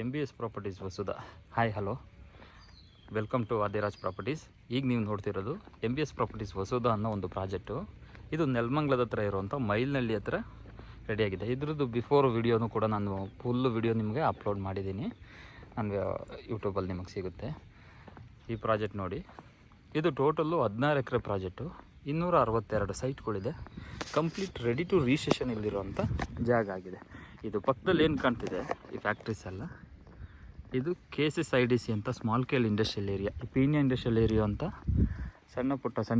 MBS properties ಹೊಸದ. Hi hello, welcome to Adiraj properties. ಈಗ ನೀವು ನೋಡ್ತಿರೋದು MBS ಪ್ರಾಪರ್ಟೀಸ್ ಹೊಸದ ಅನ್ನೋ ಒಂದು ಪ್ರಾಜೆಕ್ಟು. ಇದು ನೆಲಮಂಗಲದ ಹತ್ರ ಇರುವಂಥ ಮೈಲ್ನಳ್ಳಿ ಹತ್ರ ರೆಡಿಯಾಗಿದೆ. ಇದ್ರದ್ದು ಬಿಫೋರ್ ವಿಡಿಯೋನು ಕೂಡ ನಾನು ಫುಲ್ಲು ವಿಡಿಯೋ ನಿಮಗೆ ಅಪ್ಲೋಡ್ ಮಾಡಿದ್ದೀನಿ. ನನಗೆ ಯೂಟ್ಯೂಬಲ್ಲಿ ನಿಮಗೆ ಸಿಗುತ್ತೆ. ಈ ಪ್ರಾಜೆಕ್ಟ್ ನೋಡಿ, ಇದು ಟೋಟಲ್ಲು 16 ಎಕರೆ ಪ್ರಾಜೆಕ್ಟು. 262 ಸೈಟ್ಗಳಿದೆ. ಕಂಪ್ಲೀಟ್ ರೆಡಿ ಟು ರಿಜಿಸ್ಟ್ರೇಷನ್ ಇಲ್ಲಿರುವಂಥ ಜಾಗ ಆಗಿದೆ. ಇದು ಪಕ್ಕದಲ್ಲಿ ಏನು ಕಾಣ್ತಿದೆ ಈ ಫ್ಯಾಕ್ಟ್ರೀಸ್ ಎಲ್ಲ, ಇದು KCSIDC ಅಂತ ಸ್ಮಾಲ್ ಸ್ಕೇಲ್ ಇಂಡಸ್ಟ್ರಿಯಲ್ ಏರಿಯಾ. ಈ ಪೀಣ್ಯ ಇಂಡಸ್ಟ್ರಿಯಲ್ ಏರಿಯಾ ಅಂತ ಸಣ್ಣ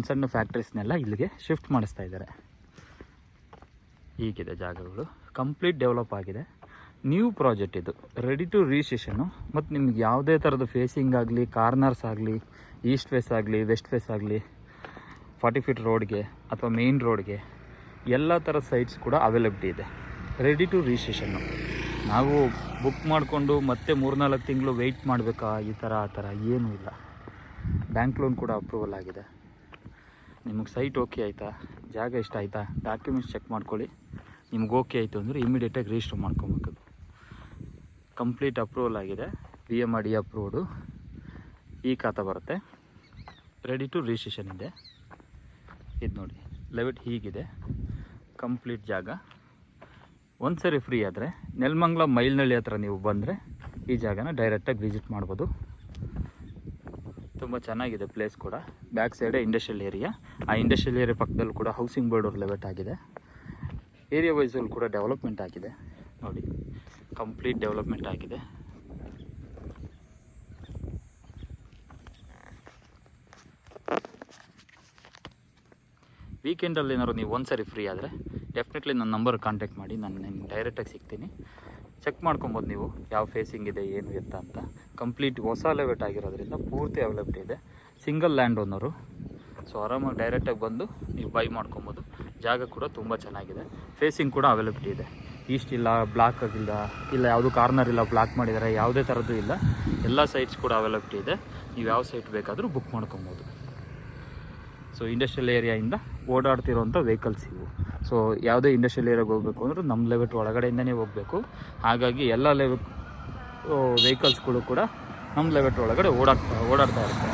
ಸಣ್ಣ ಫ್ಯಾಕ್ಟ್ರೀಸ್ನೆಲ್ಲ ಇಲ್ಲಿಗೆ ಶಿಫ್ಟ್ ಮಾಡಿಸ್ತಾ ಇದ್ದಾರೆ. ಹೀಗಿದೆ ಜಾಗಗಳು, ಕಂಪ್ಲೀಟ್ ಡೆವಲಪ್ ಆಗಿದೆ. ನ್ಯೂ ಪ್ರಾಜೆಕ್ಟ್ ಇದು, ರೆಡಿ ಟು ರಿಜಿಸ್ಟ್ರೇಷನು. ಮತ್ತು ನಿಮ್ಗೆ ಯಾವುದೇ ಥರದ ಫೇಸಿಂಗ್ ಆಗಲಿ, ಕಾರ್ನರ್ಸ್ ಆಗಲಿ, ಈಸ್ಟ್ ಫೇಸ್ ಆಗಲಿ, ವೆಸ್ಟ್ ಫೇಸ್ ಆಗಲಿ, 40 ಫೀಟ್ ರೋಡ್ಗೆ ಅಥವಾ ಮೇನ್ ರೋಡ್ಗೆ ಎಲ್ಲ ಥರ ಸೈಟ್ಸ್ ಕೂಡ ಅವೈಲಬಿಲಿಟಿ ಇದೆ. ರೆಡಿ ಟು ರಿಜಿಸ್ಟ್ರೇಷನ್ನು. ನಾವು ಬುಕ್ ಮಾಡಿಕೊಂಡು ಮತ್ತೆ 3-4 ತಿಂಗಳು ವೆಯ್ಟ್ ಮಾಡಬೇಕಾ ಈ ಥರ ಆ ಥರ ಏನೂ ಇಲ್ಲ. ಬ್ಯಾಂಕ್ ಲೋನ್ ಕೂಡ ಅಪ್ರೂವಲ್ ಆಗಿದೆ. ನಿಮಗೆ ಸೈಟ್ ಓಕೆ ಆಯಿತಾ, ಜಾಗ ಇಷ್ಟ ಆಯಿತಾ, ಡಾಕ್ಯುಮೆಂಟ್ಸ್ ಚೆಕ್ ಮಾಡ್ಕೊಳ್ಳಿ. ನಿಮ್ಗೆ ಓಕೆ ಆಯಿತು ಅಂದರೆ ಇಮಿಡಿಯೇಟಾಗಿ ರಿಜಿಸ್ಟರ್ ಮಾಡ್ಕೊಬೇಕು. ಕಂಪ್ಲೀಟ್ ಅಪ್ರೂವಲ್ ಆಗಿದೆ, PMRD ಅಪ್ರೂವ್ಡು. ಈ ಖಾತಾ ಬರುತ್ತೆ. ರೆಡಿ ಟು ರಿಜಿಸ್ಟ್ರೇಷನ್ ಇದೆ. ಇದು ನೋಡಿ, ಲೆವೆಟ್ ಹೀಗಿದೆ. ಕಂಪ್ಲೀಟ್ ಜಾಗ. ಒಂದು ಸರಿ ಫ್ರೀ ಆದರೆ ನೆಲಮಂಗಲ ಮೈಲ್ನಳ್ಳಿ ಹತ್ರ ನೀವು ಬಂದರೆ ಈ ಜಾಗನ ಡೈರೆಕ್ಟಾಗಿ ವಿಸಿಟ್ ಮಾಡ್ಬೋದು. ತುಂಬ ಚೆನ್ನಾಗಿದೆ ಪ್ಲೇಸ್ ಕೂಡ. ಬ್ಯಾಕ್ ಸೈಡೇ ಇಂಡಸ್ಟ್ರಿಯಲ್ ಏರಿಯಾ. ಆ ಇಂಡಸ್ಟ್ರಿಯಲ್ ಏರಿಯಾ ಪಕ್ಕದಲ್ಲಿ ಕೂಡ ಹೌಸಿಂಗ್ ಬೋರ್ಡ್ ಅವ್ರ ಲೆವೆಟ್ ಆಗಿದೆ. ಏರಿಯಾ ವೈಸಲ್ಲಿ ಕೂಡ ಡೆವಲಪ್ಮೆಂಟ್ ಆಗಿದೆ. ನೋಡಿ, ಕಂಪ್ಲೀಟ್ ಡೆವಲಪ್ಮೆಂಟ್ ಆಗಿದೆ. ವೀಕೆಂಡಲ್ಲಿ ಏನಾದ್ರು ನೀವು ಒಂದು ಸರಿ ಫ್ರೀ ಆದರೆ ಡೆಫಿನೆಟ್ಲಿ ನನ್ನ ನಂಬರ್ ಕಾಂಟ್ಯಾಕ್ಟ್ ಮಾಡಿ, ನಾನು ನಿಮ್ಗೆ ಡೈರೆಕ್ಟಾಗಿ ಸಿಗ್ತೀನಿ. ಚೆಕ್ ಮಾಡ್ಕೊಬೋದು ನೀವು ಯಾವ ಫೇಸಿಂಗ್ ಇದೆ, ಏನು ಎತ್ತ ಅಂತ. ಕಂಪ್ಲೀಟ್ ಹೊಸ ಲೆವೆಟ್ ಆಗಿರೋದ್ರಿಂದ ಪೂರ್ತಿ ಅವೈಲಬಿಲಿಟಿ ಇದೆ. Single land owner. ಸೊ ಆರಾಮಾಗಿ ಡೈರೆಕ್ಟಾಗಿ ಬಂದು ನೀವು ಬೈ ಮಾಡ್ಕೊಬೋದು. ಜಾಗ ಕೂಡ ತುಂಬ ಚೆನ್ನಾಗಿದೆ. ಫೇಸಿಂಗ್ ಕೂಡ ಅವೈಲಬಿಲಿಟಿ ಇದೆ. ಈಸ್ಟ್ ಇಲ್ಲ, ಬ್ಲಾಕ್ ಆಗಿಲ್ಲ, ಇಲ್ಲ ಯಾವುದು ಕಾರ್ನರ್ ಇಲ್ಲ, ಬ್ಲಾಕ್ ಮಾಡಿದ್ದಾರೆ, ಯಾವುದೇ ಥರದ್ದು ಇಲ್ಲ. ಎಲ್ಲ ಸೈಟ್ಸ್ ಕೂಡ ಅವೈಲಬಿಲಿಟಿ ಇದೆ. ನೀವು ಯಾವ ಸೈಟ್ ಬೇಕಾದರೂ ಬುಕ್ ಮಾಡ್ಕೊಬೋದು. ಸೊ ಇಂಡಸ್ಟ್ರಿಯಲ್ ಏರಿಯಾಯಿಂದ ಓಡಾಡ್ತಿರೋಂಥ ವೆಹಿಕಲ್ಸ್ ಇವು. ಸೊ ಯಾವುದೇ ಇಂಡಸ್ಟ್ರಿಯಲ್ ಏರಿಯಾಗೆ ಹೋಗಬೇಕು ಅಂದರೂ ನಮ್ಮ ಲೆವೆಟ್ ಒಳಗಡೆಯಿಂದನೇ ಹೋಗಬೇಕು. ಹಾಗಾಗಿ ಎಲ್ಲ ವೆಹಿಕಲ್ಸ್ಗಳು ಕೂಡ ನಮ್ಮ ಲೆವೆಟ್ ಒಳಗಡೆ ಓಡಾಡ್ತಾ ಇರುತ್ತೆ.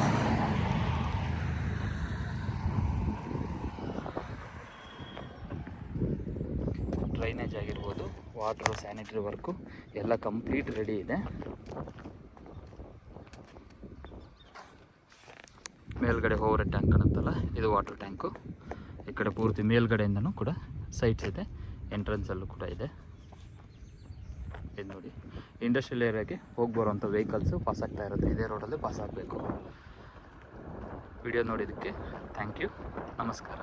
ಡ್ರೈನೇಜ್ ಆಗಿರ್ಬೋದು, ವಾಟ್ರು, ಸ್ಯಾನಿಟರಿ ವರ್ಕು ಎಲ್ಲ ಕಂಪ್ಲೀಟ್ ರೆಡಿ ಇದೆ. ಮೇಲ್ಗಡೆ ಓವರ್ ಟ್ಯಾಂಕ್ ಕಾಣುತ್ತಲ್ಲ, ಇದು ವಾಟರ್ ಟ್ಯಾಂಕು. ಈ ಕಡೆ ಪೂರ್ತಿ ಮೇಲ್ಗಡೆಯಿಂದನೂ ಕೂಡ ಸೈಟ್ಸ್ ಇದೆ. ಎಂಟ್ರೆನ್ಸಲ್ಲೂ ಕೂಡ ಇದೆ. ಇದು ನೋಡಿ, ಇಂಡಸ್ಟ್ರಿಯಲ್ ಏರಿಯಾಗೆ ಹೋಗಿ ಬರುವಂಥ ವೆಹಿಕಲ್ಸು ಪಾಸ್ ಆಗ್ತಾ ಇರುತ್ತೆ. ಇದೇ ರೋಡಲ್ಲಿ ಪಾಸ್ ಆಗಬೇಕು. ವಿಡಿಯೋ ನೋಡಿದ್ದಕ್ಕೆ ಥ್ಯಾಂಕ್ ಯು. ನಮಸ್ಕಾರ.